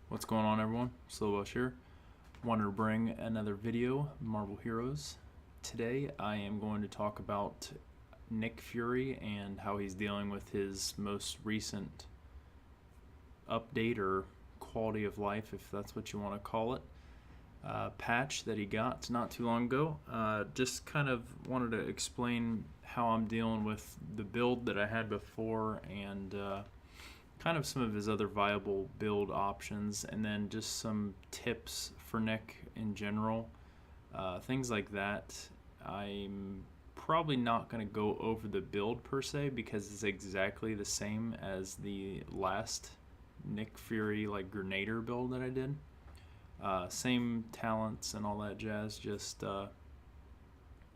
What's going on, everyone? Slovosh here. Wanted to bring another video, Marvel Heroes. Today I am going to talk about Nick Fury and how he's dealing with his most recent update or quality of life, if that's what you want to call it, patch that he got not too long ago. Just kind of wanted to explain how I'm dealing with the build that I had before and kind of some of his other viable build options, and then just some tips for Nick in general, things like that. I'm probably not going to go over the build per se because it's exactly the same as the last Nick Fury like Grenader build that I did. Same talents and all that jazz, just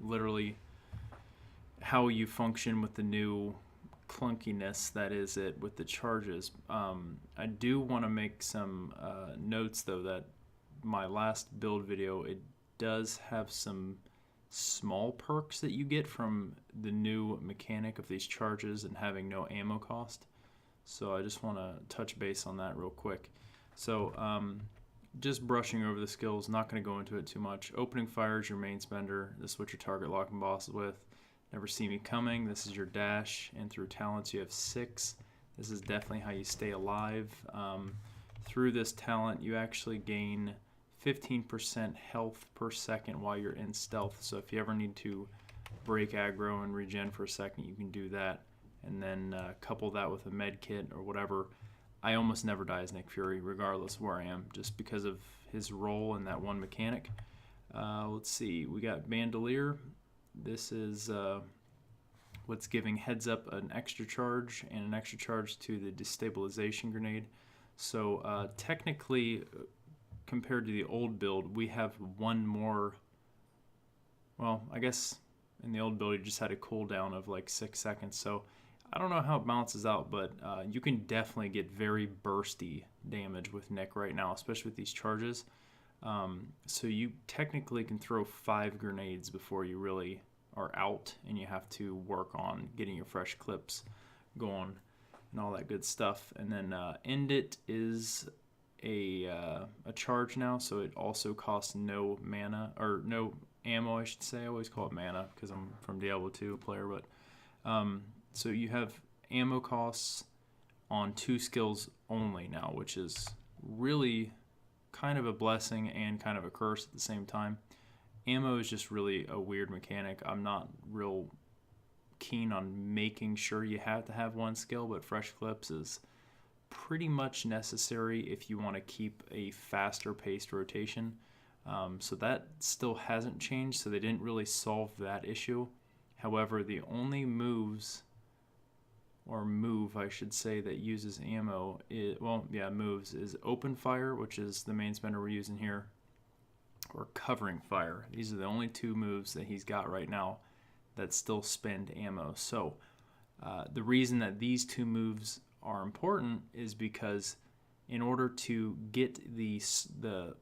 literally how you function with the new clunkiness that is it with the charges. I do want to make some notes though that my last build video, it does have some small perks that you get from the new mechanic of these charges and having no ammo cost. So I just want to touch base on that real quick. So just brushing over the skills, not going to go into it too much. Opening fire is your main spender. This is what your target locking boss is with. Never see me coming. This is your dash, and through talents you have 6. This is definitely how you stay alive. Through this talent you actually gain 15% health per second while you're in stealth. So if you ever need to break aggro and regen for a second, you can do that. And then couple that with a med kit or whatever. I almost never die as Nick Fury, regardless of where I am, just because of his role in that one mechanic. Let's see, we got Bandolier. This is what's giving heads up an extra charge and an extra charge to the destabilization grenade. So technically, compared to the old build, we have one more. Well, I guess in the old build you just had a cooldown of like 6 seconds. So I don't know how it balances out, but you can definitely get very bursty damage with Nick right now, especially with these charges. So you technically can throw 5 grenades before you really are out, and you have to work on getting your fresh clips going and all that good stuff. And then End It is a charge now, so it also costs no mana, or no ammo I should say. I always call it mana because I'm from Diablo 2 player, but so you have ammo costs on 2 skills only now, which is really kind of a blessing and kind of a curse at the same time. Ammo is just really a weird mechanic. I'm not real keen on making sure you have to have one skill, but fresh clips is pretty much necessary if you want to keep a faster paced rotation. So that still hasn't changed, so they didn't really solve that issue. However, the only moves, or move I should say, that uses ammo, moves, is open fire, which is the main spender we're using here, or covering fire. These are the only 2 moves that he's got right now that still spend ammo. So the reason that these 2 moves are important is because in order to get the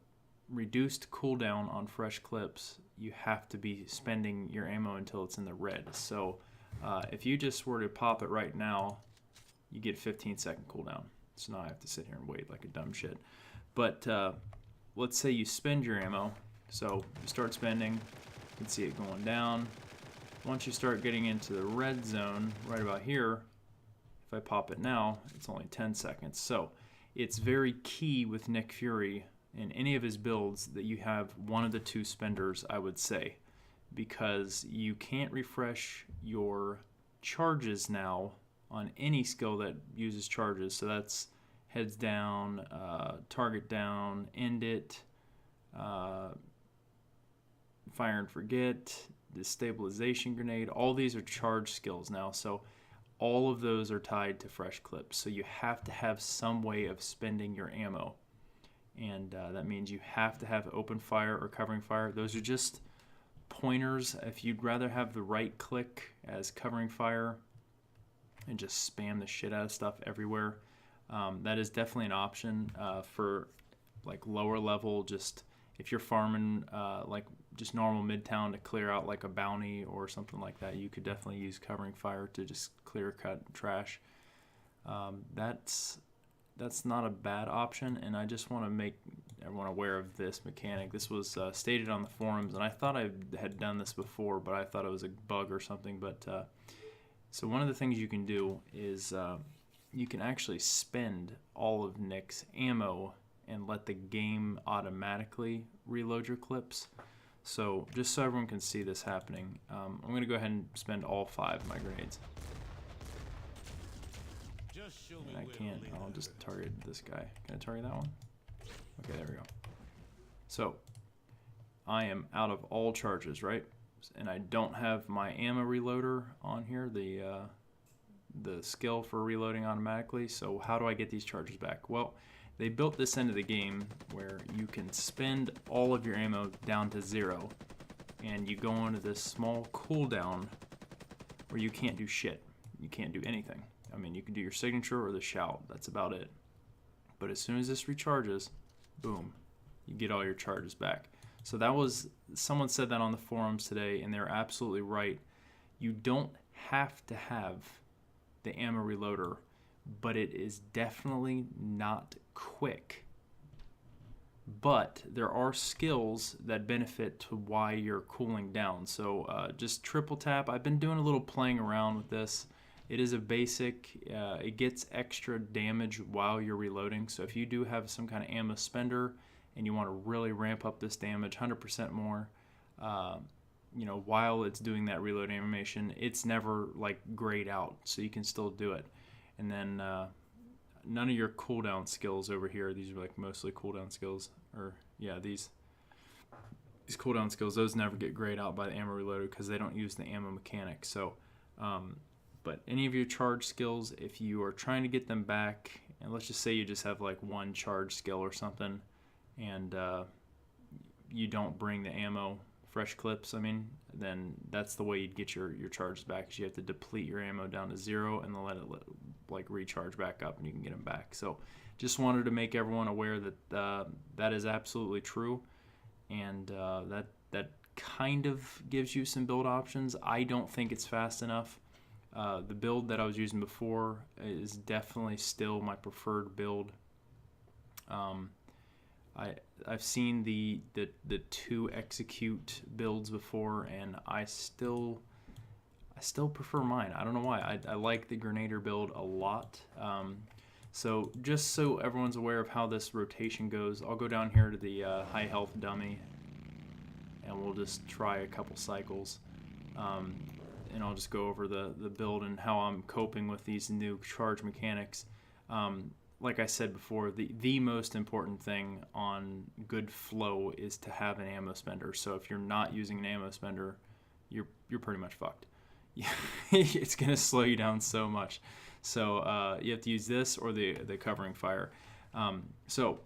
reduced cooldown on fresh clips, you have to be spending your ammo until it's in the red. So if you just were to pop it right now, you get 15-second cooldown. So now I have to sit here and wait like a dumb shit. But let's say you spend your ammo. So you start spending, you can see it going down. Once you start getting into the red zone, right about here, if I pop it now, it's only 10 seconds. So it's very key with Nick Fury in any of his builds that you have one of the 2 spenders, I would say, because you can't refresh your charges now on any skill that uses charges. So that's heads down, target down, end it, fire and forget, destabilization grenade. All these are charge skills now, so all of those are tied to fresh clips. So you have to have some way of spending your ammo, and that means you have to have open fire or covering fire. Those are just pointers. If you'd rather have the right click as covering fire and just spam the shit out of stuff everywhere, that is definitely an option for like lower level. Just if you're farming like just normal midtown to clear out like a bounty or something like that, you could definitely use covering fire to just clear cut trash. That's that's not a bad option, and I just want to make everyone aware of this mechanic. This was stated on the forums, and I thought I had done this before, but I thought it was a bug or something. But so one of the things you can do is you can actually spend all of Nick's ammo and let the game automatically reload your clips. So just so everyone can see this happening, I'm going to go ahead and spend all 5 of my grenades. And I can't, I'll just target this guy. Can I target that one? Okay, there we go. So I am out of all charges, right? And I don't have my ammo reloader on here, the skill for reloading automatically. So how do I get these charges back? Well, they built this into the game where you can spend all of your ammo down to 0, and you go into this small cooldown where you can't do shit. You can't do anything. I mean, you can do your signature or the shout. That's about it. But as soon as this recharges, boom, you get all your charges back. So that was, someone said that on the forums today, and they're absolutely right. You don't have to have the ammo reloader, but it is definitely not quick. But there are skills that benefit to why you're cooling down. So just triple tap. I've been doing a little playing around with this. It is a basic, it gets extra damage while you're reloading. So if you do have some kind of ammo spender and you want to really ramp up this damage 100% more, you know, while it's doing that reload animation, it's never like grayed out, so you can still do it. And then none of your cooldown skills over here, these are like mostly cooldown skills, or yeah, these cooldown skills, those never get grayed out by the ammo reloader because they don't use the ammo mechanic. So but any of your charge skills, if you are trying to get them back, and let's just say you just have like 1 charge skill or something, and you don't bring the ammo, fresh clips, I mean, then that's the way you'd get your charges back, is you have to deplete your ammo down to 0 and then let it like recharge back up and you can get them back. So just wanted to make everyone aware that that is absolutely true, and that kind of gives you some build options. I don't think it's fast enough. The build that I was using before is definitely still my preferred build. I've seen the 2 execute builds before, and I still prefer mine. I don't know why. I like the Grenader build a lot. So just so everyone's aware of how this rotation goes, I'll go down here to the high health dummy, and we'll just try a couple cycles. And I'll just go over the build and how I'm coping with these new charge mechanics. Like I said before, the most important thing on good flow is to have an ammo spender. So if you're not using an ammo spender, you're pretty much fucked. It's going to slow you down so much. So you have to use this or the covering fire. So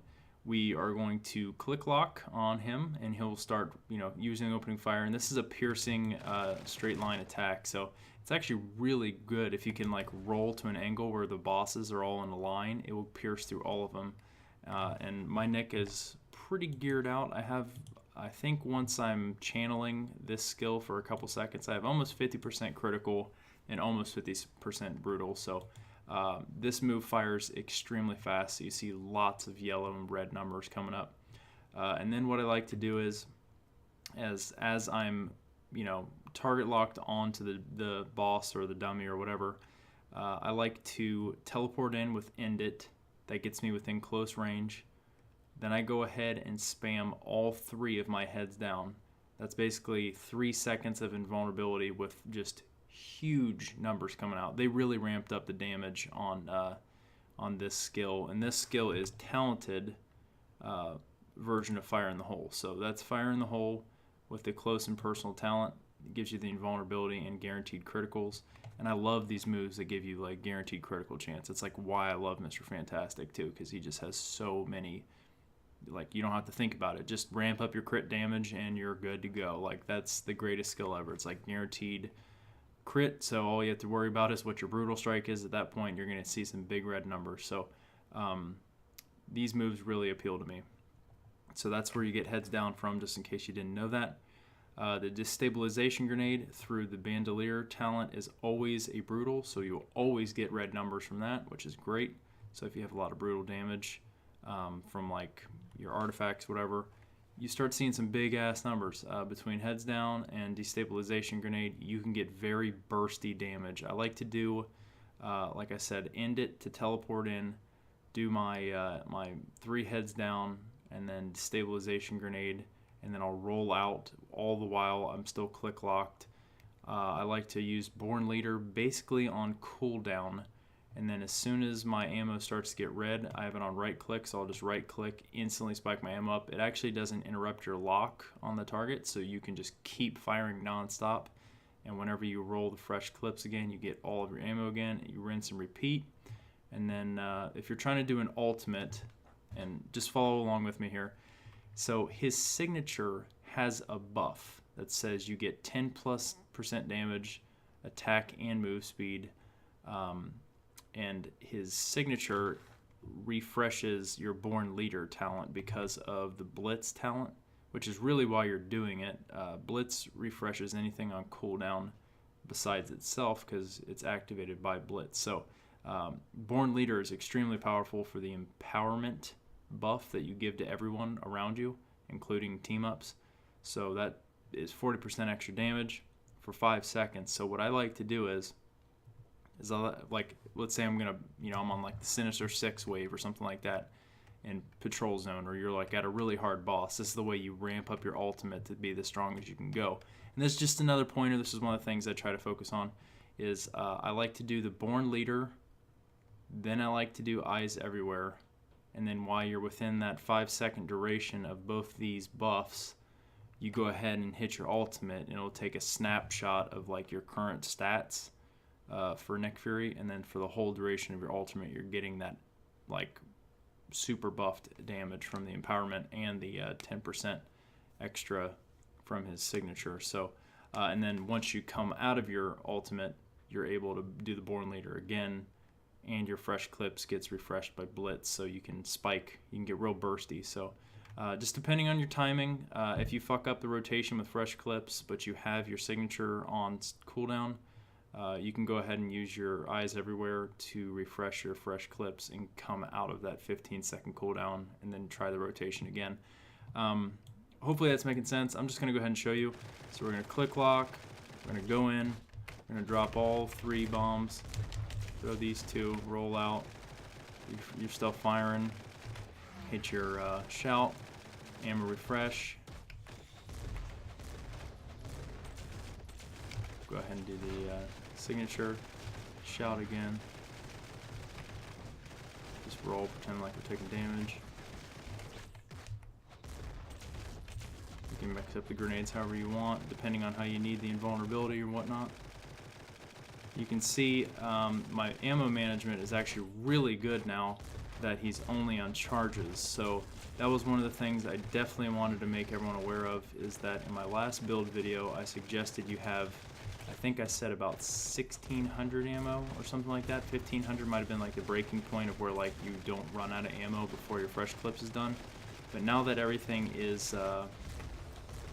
we are going to click lock on him, and he'll start, you know, using opening fire. And this is a piercing straight line attack. So it's actually really good if you can like roll to an angle where the bosses are all in a line. It will pierce through all of them. And my Nick is pretty geared out. I think once I'm channeling this skill for a couple seconds, I have almost 50% critical and almost 50% brutal. So this move fires extremely fast. So you see lots of yellow and red numbers coming up. And then what I like to do is, as I'm, you know, target locked onto the boss or the dummy or whatever, I like to teleport in with End It. That gets me within close range. Then I go ahead and spam all 3 of my heads down. That's basically 3 seconds of invulnerability with just huge numbers coming out. They really ramped up the damage on this skill, and this skill is talented version of Fire in the Hole. So that's Fire in the Hole with the close and personal talent. It gives you the invulnerability and guaranteed criticals. And I love these moves that give you like guaranteed critical chance. It's like why I love Mr. Fantastic too, because he just has so many. Like, you don't have to think about it. Just ramp up your crit damage and you're good to go. Like, that's the greatest skill ever. It's like guaranteed crit, so all you have to worry about is what your brutal strike is. At that point, you're going to see some big red numbers. So these moves really appeal to me. So that's where you get heads down from, just in case you didn't know that. The destabilization grenade through the bandolier talent is always a brutal, so you'll always get red numbers from that, which is great. So if you have a lot of brutal damage from like your artifacts, whatever, you start seeing some big ass numbers. Between heads down and destabilization grenade, you can get very bursty damage. I like to do, like I said, end it to teleport in, do my my 3 heads down, and then destabilization grenade, and then I'll roll out all the while I'm still click locked. I like to use Born Leader basically on cooldown, and then as soon as my ammo starts to get red, I have it on right click, so I'll just right click, instantly spike my ammo up. It actually doesn't interrupt your lock on the target, so you can just keep firing nonstop, and whenever you roll the fresh clips again, you get all of your ammo again. You rinse and repeat. And then if you're trying to do an ultimate, and just follow along with me here, so his signature has a buff that says you get 10+% damage, attack, and move speed. And his signature refreshes your Born Leader talent because of the Blitz talent, which is really why you're doing it. Blitz refreshes anything on cooldown besides itself because it's activated by Blitz. So Born Leader is extremely powerful for the empowerment buff that you give to everyone around you, including team-ups. So that is 40% extra damage for 5 seconds. So what I like to do is like, let's say I'm gonna, I'm on like the Sinister 6 wave or something like that in Patrol Zone, or you're like at a really hard boss. This is the way you ramp up your ultimate to be the strongest you can go. And this is just another pointer. This is one of the things I try to focus on. Is I like to do the Born Leader, then I like to do Eyes Everywhere, and then while you're within that 5-second duration of both these buffs, you go ahead and hit your ultimate, and it'll take a snapshot of like your current stats for Nick Fury, and then for the whole duration of your ultimate, you're getting that like super buffed damage from the empowerment and the 10% extra from his signature. So, and then once you come out of your ultimate, you're able to do the Born Leader again, and your fresh clips gets refreshed by Blitz, so you can spike, you can get real bursty. So just depending on your timing, if you fuck up the rotation with fresh clips, but you have your signature on cooldown, you can go ahead and use your Eyes Everywhere to refresh your fresh clips and come out of that 15-second cooldown and then try the rotation again. Hopefully that's making sense. I'm just going to go ahead and show you. So we're going to click lock, we're going to go in, we're going to drop all 3 bombs, throw these 2, roll out, you're still firing, hit your shout, ammo refresh, go ahead and do the signature, shout again, just roll, pretend like we're taking damage. You can mix up the grenades however you want, depending on how you need the invulnerability or whatnot. You can see my ammo management is actually really good now that he's only on charges. So that was one of the things I definitely wanted to make everyone aware of, is that in my last build video I suggested you have, I think I said about 1600 ammo or something like that. 1500 might have been like the breaking point of where like you don't run out of ammo before your fresh clips is done. But now that everything is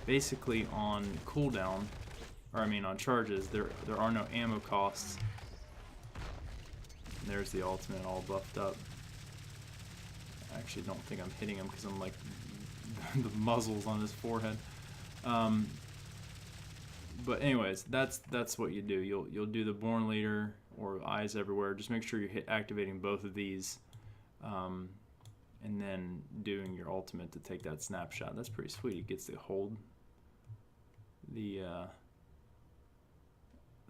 basically on cooldown, or I mean on charges, there are no ammo costs. And there's the ultimate all buffed up. I actually don't think I'm hitting him because I'm like the muzzles on his forehead. But anyways, that's what you do. You'll do the Born Leader or Eyes Everywhere. Just make sure you're activating both of these, and then doing your ultimate to take that snapshot. That's pretty sweet. It gets to hold the.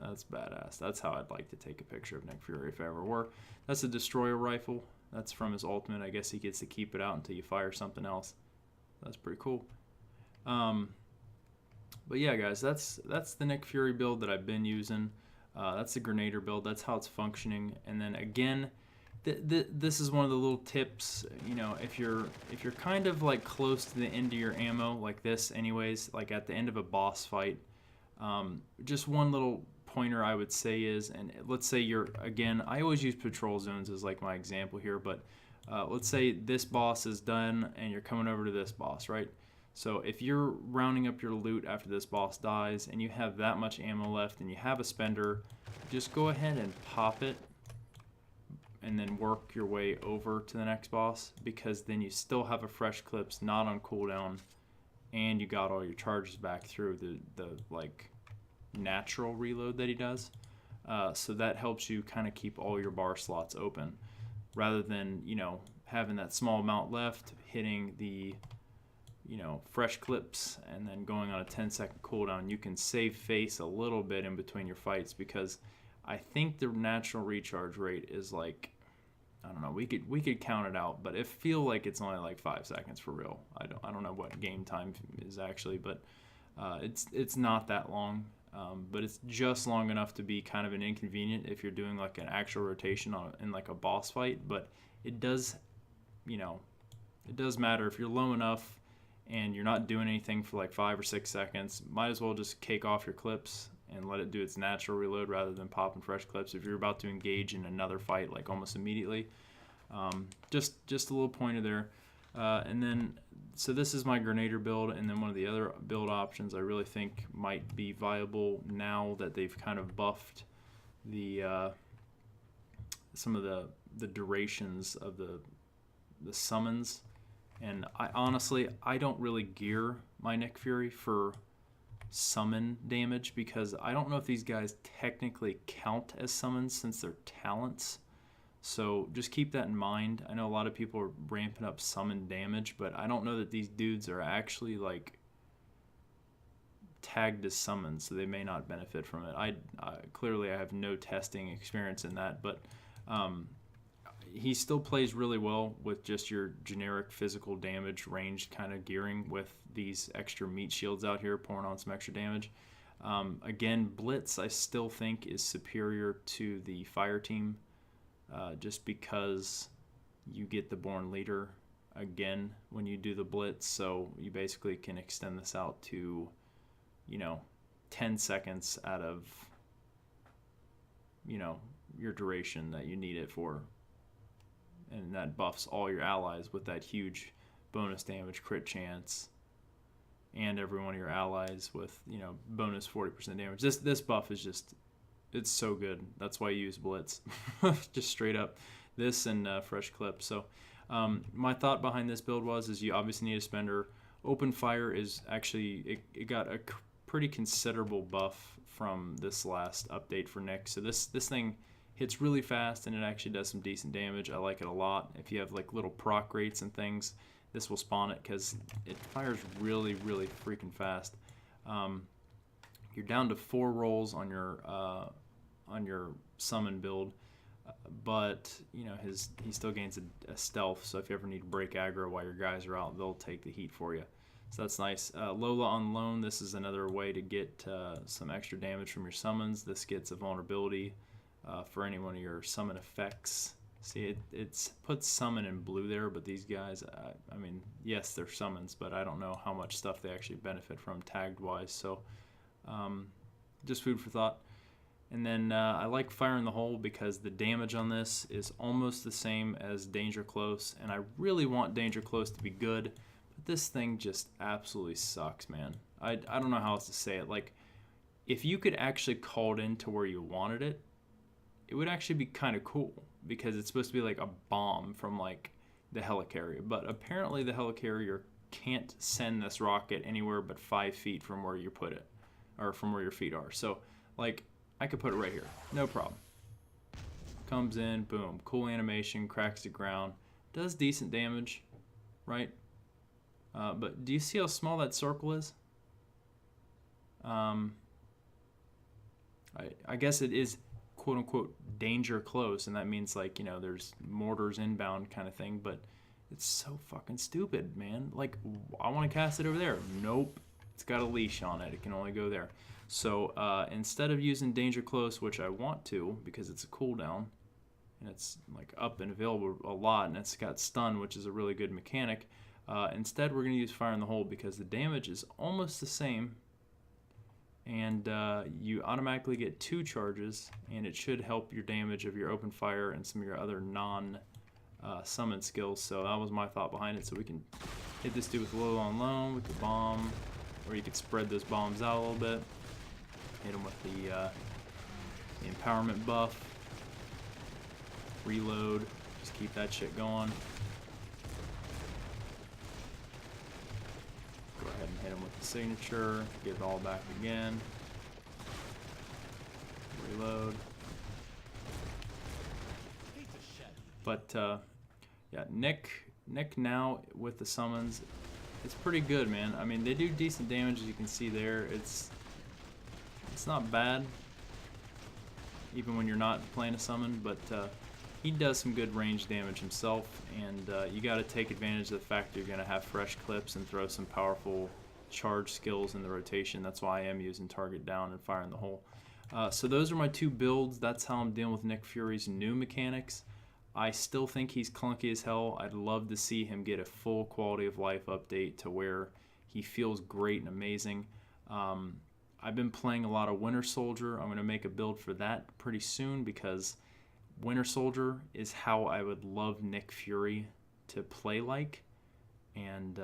That's badass. That's how I'd like to take a picture of Nick Fury if I ever were. That's a destroyer rifle. That's from his ultimate. I guess he gets to keep it out until you fire something else. That's pretty cool. But yeah, guys, that's the Nick Fury build that I've been using. That's the Grenader build. That's how it's functioning. And then again, this is one of the little tips. You know, if you're kind of like close to the end of your ammo, like this, anyways, like at the end of a boss fight, just one little pointer I would say is, and let's say you're, again, I always use patrol zones as like my example here, but let's say this boss is done and you're coming over to this boss, right? So if you're rounding up your loot after this boss dies and you have that much ammo left and you have a spender, just go ahead and pop it and then work your way over to the next boss, because then you still have a fresh clips not on cooldown, and you got all your charges back through the like natural reload that he does. So that helps you kind of keep all your bar slots open, rather than, you know, having that small amount left, hitting the, you know, fresh clips and then going on a 10-second cooldown. You can save face a little bit in between your fights, because I think the natural recharge rate is like, I don't know, we could count it out, but it feel like it's only like 5 seconds for real. I don't know what game time is actually, but it's not that long. But it's just long enough to be kind of an inconvenient if you're doing like an actual rotation in like a boss fight. But it does, you know, it does matter if you're low enough and you're not doing anything for like 5 or 6 seconds. Might as well just cake off your clips and let it do its natural reload rather than popping fresh clips if you're about to engage in another fight like almost immediately. Just a little pointer there. And then, so this is my Grenader build, and then one of the other build options I really think might be viable now that they've kind of buffed the some of the durations of the summons. And I honestly don't really gear my Nick Fury for summon damage, because I don't know if these guys technically count as summons since they're talents. So just keep that in mind. I know a lot of people are ramping up summon damage, but I don't know that these dudes are actually like tagged as summons, so they may not benefit from it. I clearly I have no testing experience in that, but he still plays really well with just your generic physical damage ranged kind of gearing with these extra meat shields out here pouring on some extra damage. Again, Blitz I still think is superior to the fire team, just because you get the Born Leader again when you do the Blitz, so you basically can extend this out to, you know, 10 seconds out of, you know, your duration that you need it for. And that buffs all your allies with that huge bonus damage, crit chance, and every one of your allies with, you know, bonus 40% damage. This buff is just, it's so good. That's why I use Blitz. Just straight up this and fresh clip. So my thought behind this build is you obviously need a spender. Open fire is actually, it got a pretty considerable buff from this last update for Nick. So this thing hits really fast, and it actually does some decent damage. I like it a lot. If you have like little proc rates and things, this will spawn it, because it fires really, really freaking fast. You're down to 4 rolls on your summon build, but you know he still gains a stealth. So if you ever need to break aggro while your guys are out, they'll take the heat for you. So that's nice. Lola on loan. This is another way to get some extra damage from your summons. This gets a vulnerability for any one of your summon effects. See, it's puts summon in blue there, but these guys, I mean, yes, they're summons, but I don't know how much stuff they actually benefit from tagged wise. So just food for thought. And then I like Fire in the Hole, because the damage on this is almost the same as Danger Close, and I really want Danger Close to be good, but this thing just absolutely sucks, man. I don't know how else to say it. Like, if you could actually call it in to where you wanted it, it would actually be kind of cool, because it's supposed to be like a bomb from like the helicarrier, but apparently the helicarrier can't send this rocket anywhere but 5 feet from where you put it, or from where your feet are. So like, I could put it right here, no problem. Comes in, boom, cool animation, cracks the ground, does decent damage, right? But do you see how small that circle is? I guess it is quote unquote danger close, and that means like, you know, there's mortars inbound kind of thing, but it's so fucking stupid, man. Like, I want to cast it over there. Nope, it's got a leash on it. It can only go there. So instead of using danger close, which I want to because it's a cooldown and it's like up and available a lot, and it's got stun, which is a really good mechanic, instead we're going to use Fire in the Hole, because the damage is almost the same, and you automatically get 2 charges, and it should help your damage of your open fire and some of your other non-summon skills. So that was my thought behind it. So we can hit this dude with low on low, with the bomb, or you could spread those bombs out a little bit. Hit him with the empowerment buff. reload, just keep that shit going. Go ahead and hit him with the signature, get it all back again. Reload. But yeah, Nick now with the summons, it's pretty good, man. I mean, they do decent damage, as you can see there. It's not bad, even when you're not playing a summon, but he does some good range damage himself, and you got to take advantage of the fact that you're going to have fresh clips and throw some powerful charge skills in the rotation. That's why I am using target down and fire in the hole. So those are my two builds. That's how I'm dealing with Nick Fury's new mechanics. I still think he's clunky as hell. I'd love to see him get a full quality of life update to where he feels great and amazing. I've been playing a lot of Winter Soldier. I'm going to make a build for that pretty soon, because Winter Soldier is how I would love Nick Fury to play like. And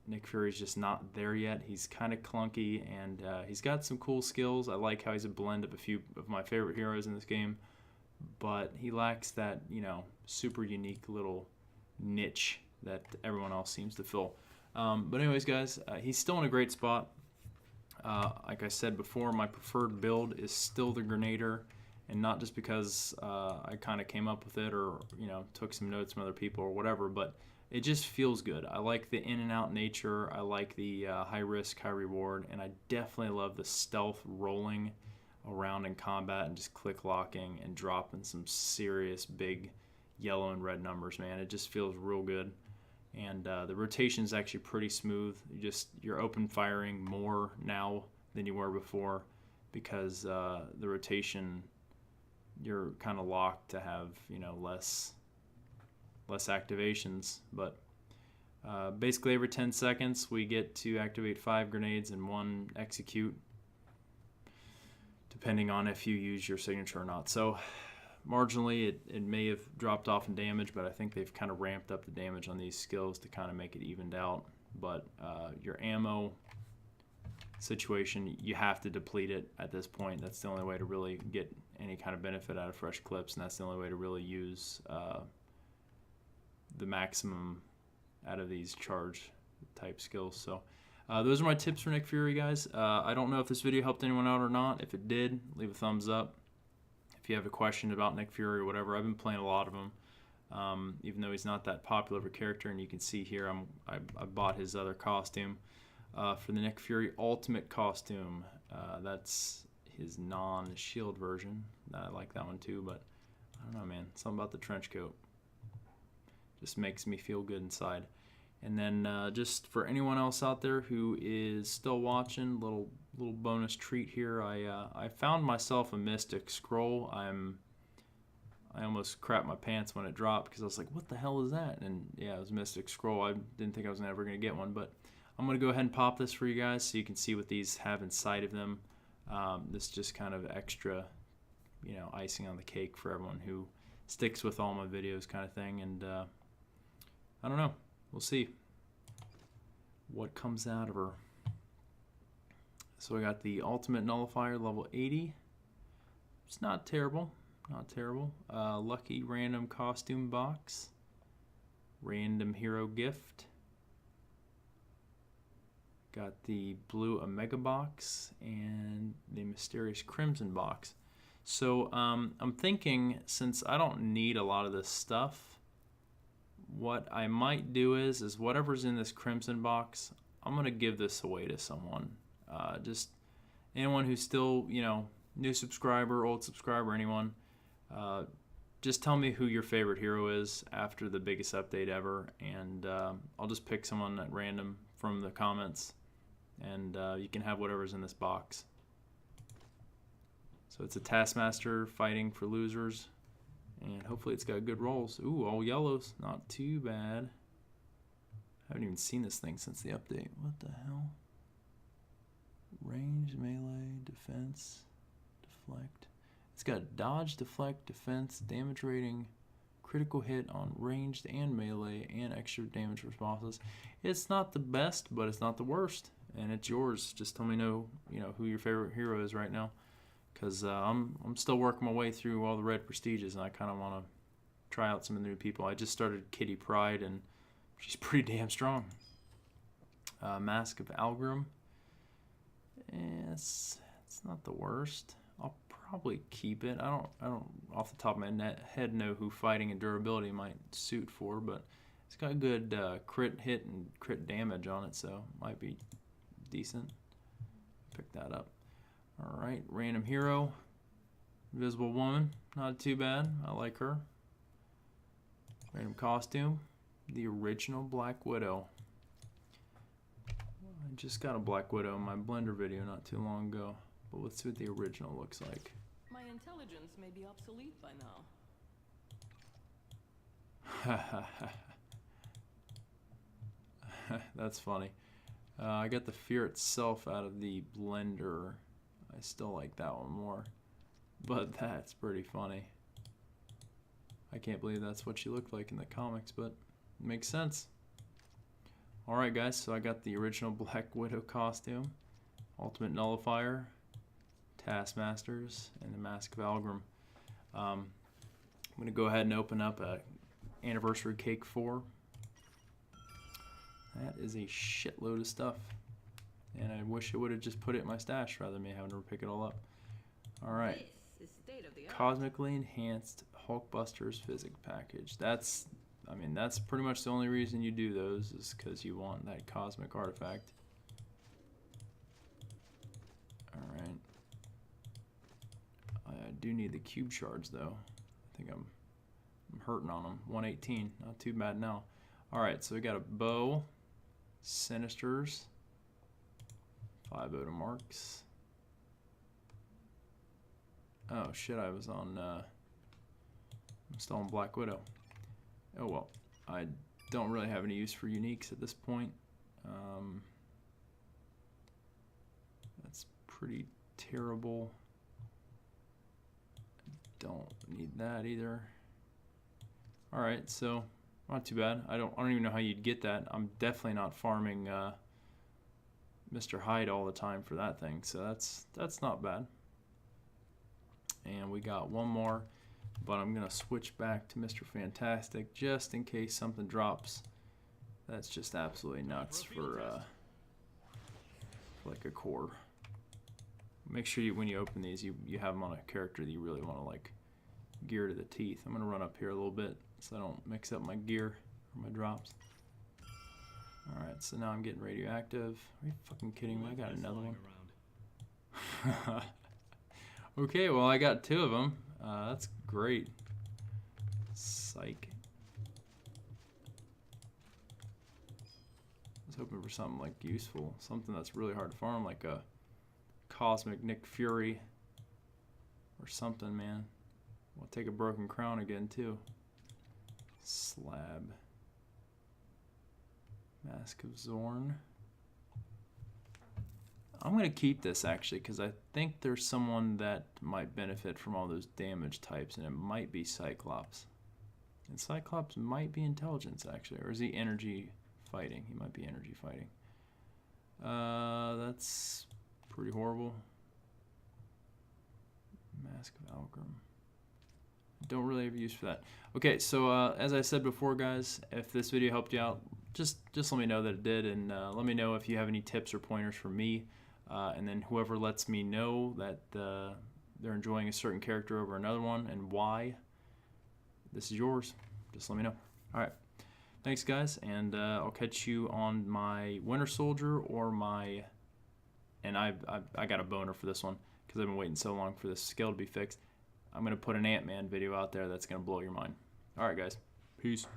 Nick Fury's just not there yet. He's kind of clunky, and he's got some cool skills. I like how he's a blend of a few of my favorite heroes in this game, but he lacks that, super unique little niche that everyone else seems to fill. But anyways, guys, he's still in a great spot. Like I said before, my preferred build is still the Grenader, and not just because I kind of came up with it or took some notes from other people or whatever, but it just feels good. I like the in and out nature. I like the high risk, high reward, and I definitely love the stealth rolling around in combat and just click locking and dropping some serious big yellow and red numbers, man. It just feels real good. And the rotation is actually pretty smooth. You're open firing more now than you were before, because the rotation, you're kind of locked to have less activations. But basically every 10 seconds we get to activate 5 grenades and 1 execute, depending on if you use your signature or not. So marginally it may have dropped off in damage, but I think they've kind of ramped up the damage on these skills to kind of make it evened out. But your ammo situation, you have to deplete it at this point. That's the only way to really get any kind of benefit out of fresh clips, and that's the only way to really use the maximum out of these charge type skills. So those are my tips for Nick Fury, guys. I don't know if this video helped anyone out or not. If it did, leave a thumbs up. If you have a question about Nick Fury or whatever, I've been playing a lot of him, even though he's not that popular of a character. And you can see here I bought his other costume for the Nick Fury Ultimate costume. That's his non-shield version. I like that one too, but I don't know, man. Something about the trench coat just makes me feel good inside. And then just for anyone else out there who is still watching, little bonus treat here. I found myself a Mystic Scroll. I almost crapped my pants when it dropped, because I was like, what the hell is that? And yeah, it was a Mystic Scroll. I didn't think I was ever going to get one, but I'm going to go ahead and pop this for you guys so you can see what these have inside of them. This is just kind of extra, icing on the cake for everyone who sticks with all my videos kind of thing. And I don't know. We'll see what comes out of her. So I got the Ultimate Nullifier level 80. It's not terrible. Not terrible. Lucky random costume box. Random hero gift. Got the blue Omega box and the mysterious Crimson box. So I'm thinking, since I don't need a lot of this stuff, what I might do is whatever's in this Crimson box, I'm going to give this away to someone. Just anyone who's still, new subscriber, old subscriber, anyone. Just tell me who your favorite hero is after the biggest update ever, and I'll just pick someone at random from the comments, and you can have whatever's in this box. So it's a Taskmaster fighting for losers. And hopefully it's got good rolls. Ooh, all yellows. Not too bad. I haven't even seen this thing since the update. What the hell? Range, melee, defense, deflect. It's got dodge, deflect, defense, damage rating, critical hit on ranged and melee, and extra damage responses. It's not the best, but it's not the worst. And it's yours. Just tell me who your favorite hero is right now. Because I'm still working my way through all the red prestiges, and I kind of want to try out some of the new people. I just started Kitty Pryde, and she's pretty damn strong. Mask of Algrim. It's not the worst. I'll probably keep it. I don't off the top of my head know who fighting and durability might suit for, but it's got good crit hit and crit damage on it, so might be decent. Pick that up. All right, random hero, Invisible Woman, not too bad. I like her. Random costume, the original Black Widow. I just got a Black Widow in my Blender video not too long ago, but let's see what the original looks like. My intelligence may be obsolete by now. That's funny. I got the Fear itself out of the Blender. I still like that one more, but that's pretty funny. I can't believe that's what she looked like in the comics, but it makes sense. Alright guys, so I got the original Black Widow costume, Ultimate Nullifier, Taskmasters, and the Mask of Algrim. I'm going to go ahead and open up Anniversary Cake 4. That is a shitload of stuff, and I wish it would have just put it in my stash rather than me having to pick it all up. Alright, Cosmically Enhanced Hulkbusters Physics Package. That's pretty much the only reason you do those, is because you want that cosmic artifact. Alright. I do need the cube shards though. I think I'm hurting on them. 118, not too bad now. Alright, so we got a bow, Sinisters, 5 Odomarks. Oh shit, I was on, I'm still on Black Widow. Oh well, I don't really have any use for uniques at this point. That's pretty terrible. I don't need that either. Alright, so not too bad. I don't even know how you'd get that. I'm definitely not farming Mr. Hyde all the time for that thing, so that's not bad. And we got one more, but I'm gonna switch back to Mr. Fantastic just in case something drops. That's just absolutely nuts for like a core. Make sure when you open these, you have them on a character that you really want to like gear to the teeth. I'm gonna run up here a little bit so I don't mix up my gear or my drops. Alright, so now I'm getting radioactive. Are you fucking kidding me? I got another one. Okay, well I got 2 of them. That's great. Psych. I was hoping for something like useful, something that's really hard to farm, like a Cosmic Nick Fury or something, man. We'll take a Broken Crown again too. Slab. Mask of Zorn. I'm going to keep this actually because I think there's someone that might benefit from all those damage types, and it might be Cyclops. And Cyclops might be intelligence actually, or is he energy fighting? He might be energy fighting. That's pretty horrible. Mask of Algrim. Don't really have use for that. Okay, so as I said before, guys, if this video helped you out, just let me know that it did, and let me know if you have any tips or pointers for me. And then whoever lets me know that they're enjoying a certain character over another one and why, this is yours. Just let me know. All right. Thanks, guys, and I'll catch you on my Winter Soldier or my... And I got a boner for this one because I've been waiting so long for this skill to be fixed. I'm going to put an Ant-Man video out there that's going to blow your mind. All right, guys. Peace.